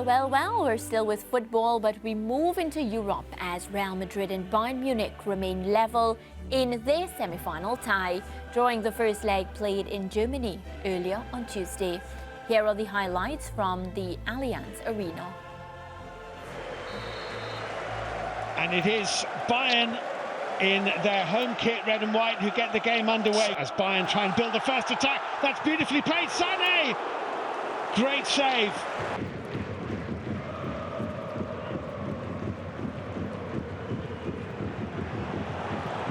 Well, we're still with football, but we move into Europe as Real Madrid and Bayern Munich remain level in their semi-final tie, drawing the first leg played in Germany earlier on Tuesday. Here are the highlights from the Allianz Arena. And it is Bayern in their home kit, red and white, who get the game underway as Bayern try and build the first attack. That's beautifully played, Sané! Great save.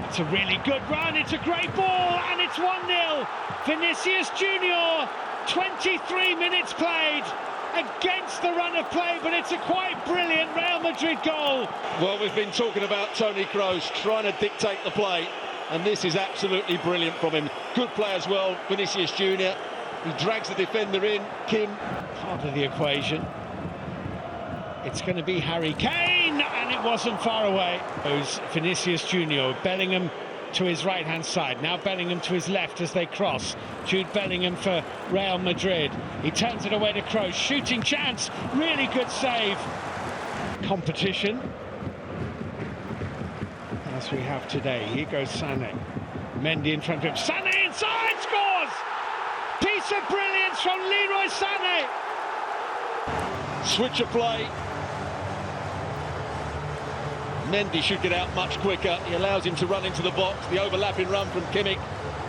It's a really good run, it's a great ball, and it's 1-0. Vinicius Junior, 23 minutes played against the run of play, but it's a quite brilliant Real Madrid goal. Well, we've been talking about Toni Kroos trying to dictate the play, and this is absolutely brilliant from him. Good play as well, Vinicius Junior. He drags the defender in, Kim. Part of the equation. It's going to be Harry Kane, and it wasn't far away. Goes Vinicius Junior, Bellingham to his right-hand side. Now Bellingham to his left as they cross. Jude Bellingham for Real Madrid. He turns it away to Kroos. Shooting chance, really good save. Competition, as we have today. Here goes Sané. Mendy in front of him. Sané inside, scores! Piece of brilliance from Leroy Sané. Switch of play. Mendy should get out much quicker. He allows him to run into the box. The overlapping run from Kimmich.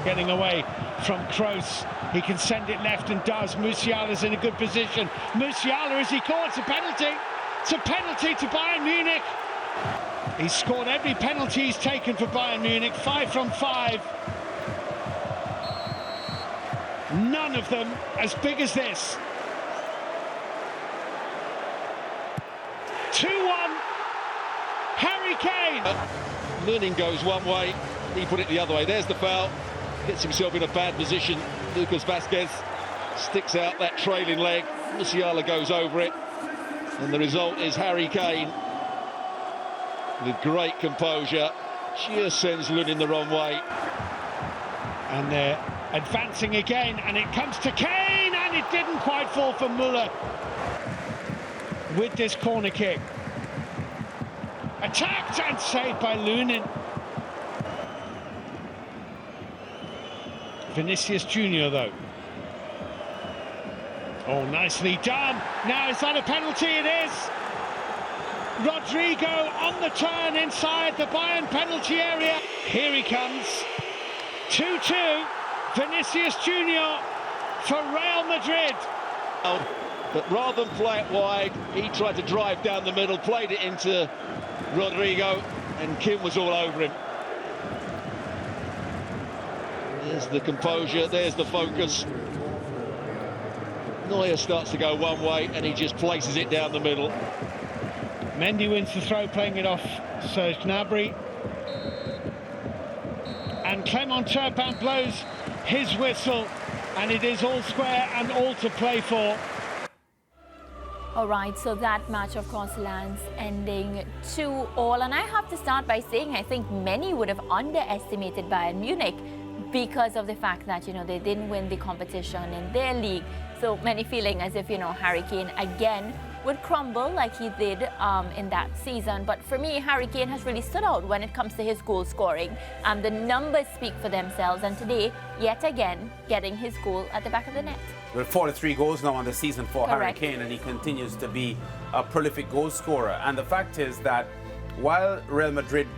Getting away from Kroos. He can send it left and does. Musiala's in a good position. Musiala, is he caught? It's a penalty. It's a penalty to Bayern Munich. He's scored every penalty he's taken for Bayern Munich. 5 from 5. None of them as big as this. 2-1. Harry Kane. Lunin goes one way, he put it the other way. There's the foul. Gets himself in a bad position. Lucas Vazquez sticks out that trailing leg. Musiala goes over it. And the result is Harry Kane, with great composure, just sends Lunin the wrong way. And they're advancing again, and it comes to Kane, and it didn't quite fall for Müller with this corner kick. Attacked and saved by Lunin. Vinicius Junior, though. Oh, nicely done. Now, is that a penalty? It is. Rodrigo on the turn inside the Bayern penalty area. Here he comes. 2-2. Vinicius Junior for Real Madrid. But rather than play it wide, he tried to drive down the middle, played it into Rodrigo, and Kim was all over him. There's the composure, there's the focus. Neuer starts to go one way, and he just places it down the middle. Mendy wins the throw, playing it off Serge Gnabry. And Clement Turpin blows his whistle, and it is all square and all to play for. All right, so that match, of course, lands ending 2-2. And I have to start by saying I think many would have underestimated Bayern Munich because of the fact that, they didn't win the competition in their league. So many feeling as if, Harry Kane again would crumble like he did in that season. But for me, Harry Kane has really stood out when it comes to his goal scoring. The numbers speak for themselves. And today, yet again, getting his goal at the back of the net. With 43 goals now on the season for Correct. Harry Kane, and he continues to be a prolific goal scorer. And the fact is that while Real Madrid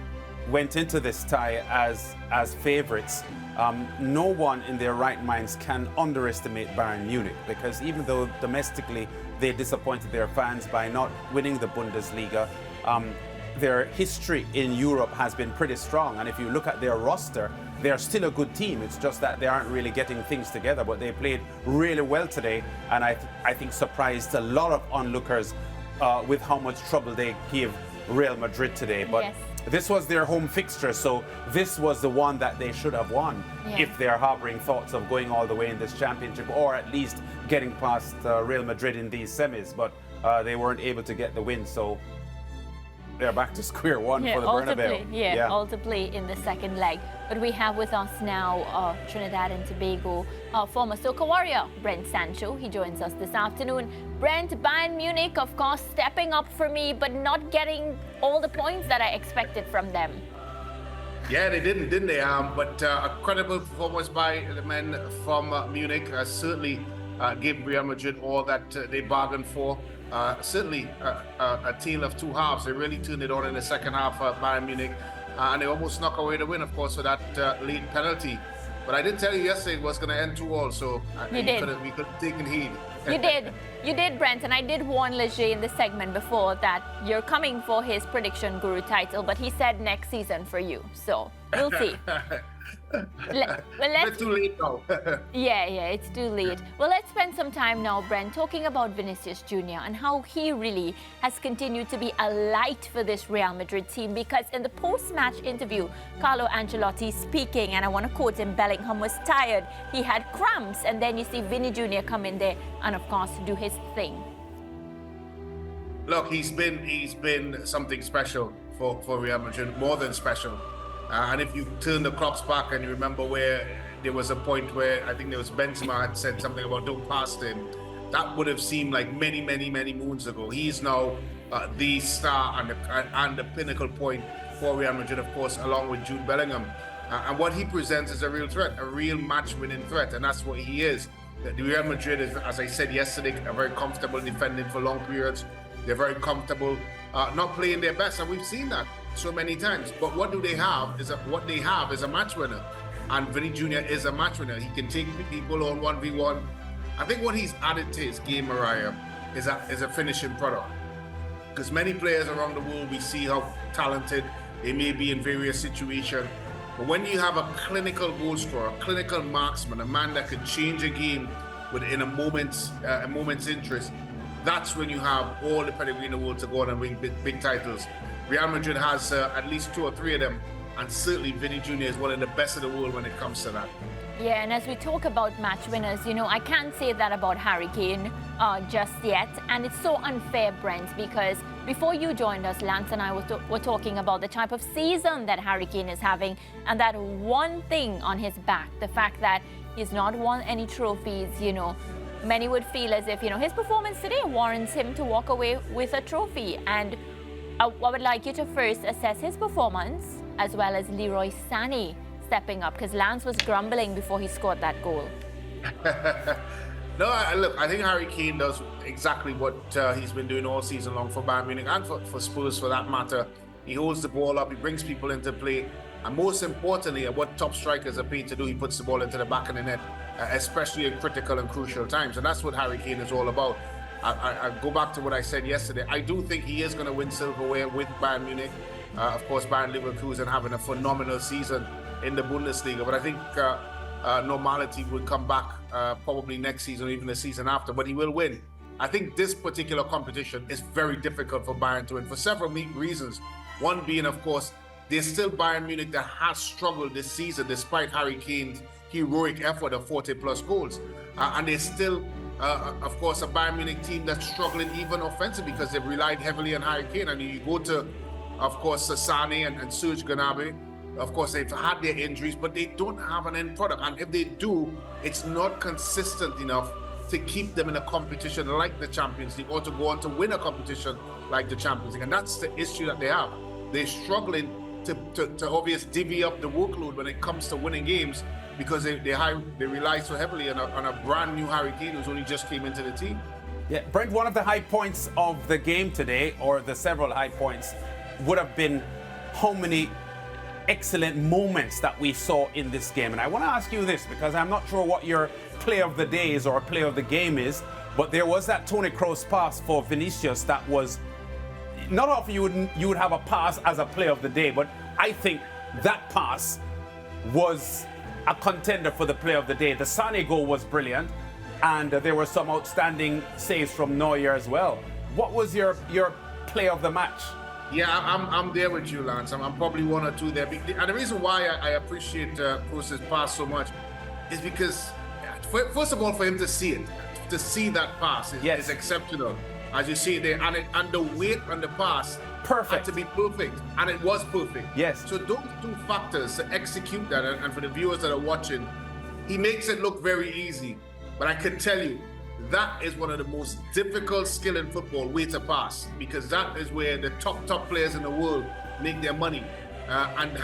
went into this tie as favourites, no one in their right minds can underestimate Bayern Munich, because even though domestically they disappointed their fans by not winning the Bundesliga, their history in Europe has been pretty strong. And if you look at their roster, they're still a good team. It's just that they aren't really getting things together, but they played really well today, and I think surprised a lot of onlookers with how much trouble they gave Real Madrid today. But yes. This was their home fixture, so this was the one that they should have won if they're harboring thoughts of going all the way in this championship, or at least getting past Real Madrid in these semis. But they weren't able to get the win, so they're back to square one for the all to Bernabeu. play, all to play in the second leg. But we have with us now Trinidad and Tobago former Soca warrior Brent Sancho. He joins us this afternoon. Brent, Bayern Munich, of course, stepping up for me, but not getting all the points that I expected from them. Yeah, they didn't they? But a credible performance by the men from Munich certainly gave Real Madrid all that they bargained for. Certainly a tale of two halves. They really turned it on in the second half of Bayern Munich, and they almost snuck away the win, of course, with that late penalty. But I did tell you yesterday it was going to end 2-2, so we could have taken heed. You did, Brent, and I did warn Leger in the segment before that you're coming for his prediction guru title, but he said next season for you, so we'll see. It's too late now. yeah, it's too late. Well, let's spend some time now, Brent, talking about Vinicius Jr. and how he really has continued to be a light for this Real Madrid team, because in the post-match interview, Carlo Ancelotti speaking, and I want to quote him, Bellingham was tired, he had cramps, and then you see Vinny Jr. come in there and, of course, do his thing. Look, he's been something special for Real Madrid, more than special. And if you turn the clocks back and you remember where there was a point where I think there was Benzema had said something about don't pass him, that would have seemed like many moons ago. He's now the star and the pinnacle point for Real Madrid, of course, along with Jude Bellingham. And what he presents is a real threat, a real match-winning threat, and that's what he is. The Real Madrid is, as I said yesterday, are very comfortable defending for long periods. They're very comfortable not playing their best, and we've seen that so many times. But what they have is a match winner, and Vinny Jr. is a match winner. He can take people on 1v1. I think what he's added to his game, Mariah, is a finishing product. Because many players around the world, we see how talented they may be in various situations, but when you have a clinical goal scorer, a clinical marksman, a man that can change a game within a moment's interest, that's when you have all the pedigree in the world to go on and win big titles. Real Madrid has at least 2 or 3 of them, and certainly Vinny Jr. is one of the best in the world when it comes to that. Yeah, and as we talk about match winners, I can't say that about Harry Kane just yet. And it's so unfair, Brent, because before you joined us, Lance and I were talking about the type of season that Harry Kane is having, and that one thing on his back, the fact that he's not won any trophies, Many would feel as if, his performance today warrants him to walk away with a trophy. And I would like you to first assess his performance, as well as Leroy Sané stepping up, because Lance was grumbling before he scored that goal. No, look, I think Harry Kane does exactly what he's been doing all season long for Bayern Munich and for Spurs for that matter. He holds the ball up, he brings people into play, and most importantly, what top strikers are paid to do, he puts the ball into the back of the net, especially in critical and crucial times. And that's what Harry Kane is all about. I go back to what I said yesterday. I do think he is going to win silverware with Bayern Munich. Of course, Bayern Leverkusen having a phenomenal season in the Bundesliga. But I think normality will come back probably next season or even the season after. But he will win. I think this particular competition is very difficult for Bayern to win for several reasons. One being, of course, there's still Bayern Munich that has struggled this season despite Harry Kane's heroic effort of 40-plus goals. And there's still, of course, a Bayern Munich team that's struggling even offensively because they've relied heavily on Harry Kane. And you go to, of course, Sané and Serge Gnabry. Of course, they've had their injuries, but they don't have an end product. And if they do, it's not consistent enough to keep them in a competition like the Champions League or to go on to win a competition like the Champions League. And that's the issue that they have. They're struggling to obviously divvy up the workload when it comes to winning games because they rely so heavily on a brand new Harry Kane who's only just came into the team. Yeah, Brent, one of the high points of the game today, or the several high points, would have been how many excellent moments that we saw in this game. And I want to ask you this, because I'm not sure what your play of the day is or play of the game is, but there was that Toni Kroos pass for Vinicius that was, not often you would have a pass as a play of the day, but I think that pass was a contender for the play of the day. The Sané goal was brilliant, and there were some outstanding saves from Neuer as well. What was your play of the match? Yeah, I'm there with you, Lance. I'm probably one or two there. And the reason why I appreciate Kroos' pass so much is because, first of all, for him to see it, to see that pass is exceptional. As you see it there, and the weight on the pass Perfect. had to be perfect, and it was perfect. Yes. So those two factors to execute that, and for the viewers that are watching, he makes it look very easy. But I can tell you, that is one of the most difficult skill in football, way to pass, because that is where the top players in the world make their money. And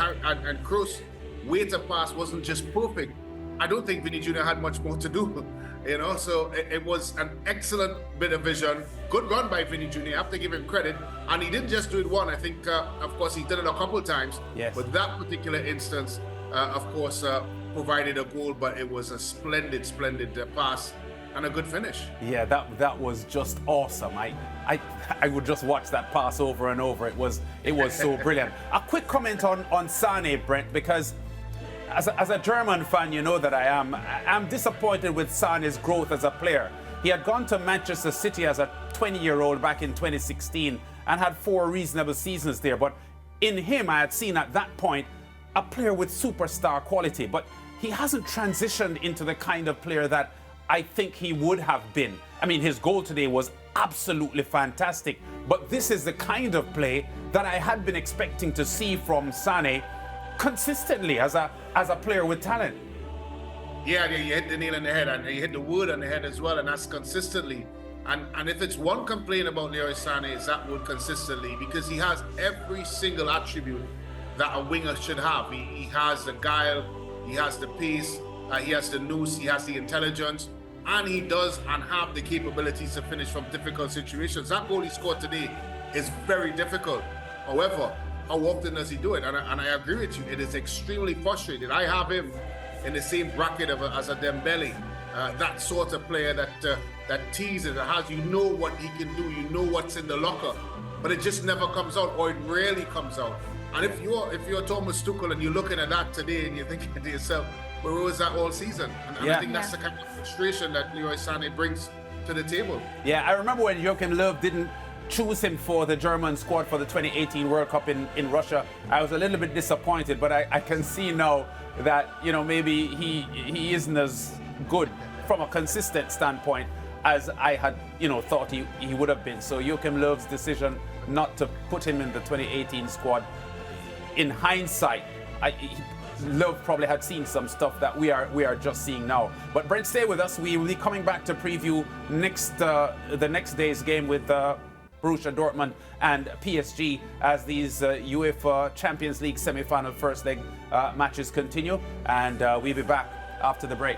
Kroos, way to pass wasn't just perfect. I don't think Vinny Jr. had much more to do, you know. So it was an excellent bit of vision. Good run by Vinny Jr. I have to give him credit. And he didn't just do it one. I think, of course, he did it a couple of times. Yes. But that particular instance, of course, provided a goal. But it was a splendid pass and a good finish. Yeah, that was just awesome. I would just watch that pass over and over. It was so brilliant. A quick comment on Sane, Brent, because as a German fan, you know that I'm disappointed with Sane's growth as a player. He had gone to Manchester City as a 20-year-old back in 2016 and had 4 reasonable seasons there. But in him, I had seen at that point a player with superstar quality. But he hasn't transitioned into the kind of player that I think he would have been. I mean, his goal today was absolutely fantastic. But this is the kind of play that I had been expecting to see from Sane consistently as a player with talent. Yeah, you hit the nail on the head, and you hit the word on the head as well, and that's consistently. And if it's one complaint about Leroy Sane, it's that word consistently, because he has every single attribute that a winger should have. He has the guile, he has the pace, he has the nous, he has the intelligence, and he does and have the capabilities to finish from difficult situations. That goal he scored today is very difficult. However, how often does he do it? And I agree with you, it is extremely frustrating. I have him in the same bracket as a Dembele, that sort of player that teases, that has, you know what he can do, you know what's in the locker, but it just never comes out, or it rarely comes out. And if you're Thomas Tuchel and you're looking at that today and you're thinking to yourself, where was that all season? And I think that's the kind of frustration that Leroy Sane brings to the table. Yeah, I remember when Joachim Löw didn't choose him for the German squad for the 2018 World Cup in Russia. I was a little bit disappointed, but I can see now that, you know, maybe he isn't as good from a consistent standpoint as I had, you know, thought he would have been. So Joachim Löw's decision not to put him in the 2018 squad, in hindsight, Löw probably had seen some stuff that we are just seeing now. But Brent, stay with us. We will be coming back to preview the next day's game with Borussia Dortmund and PSG as these UEFA Champions League semi-final first leg matches continue. And we'll be back after the break.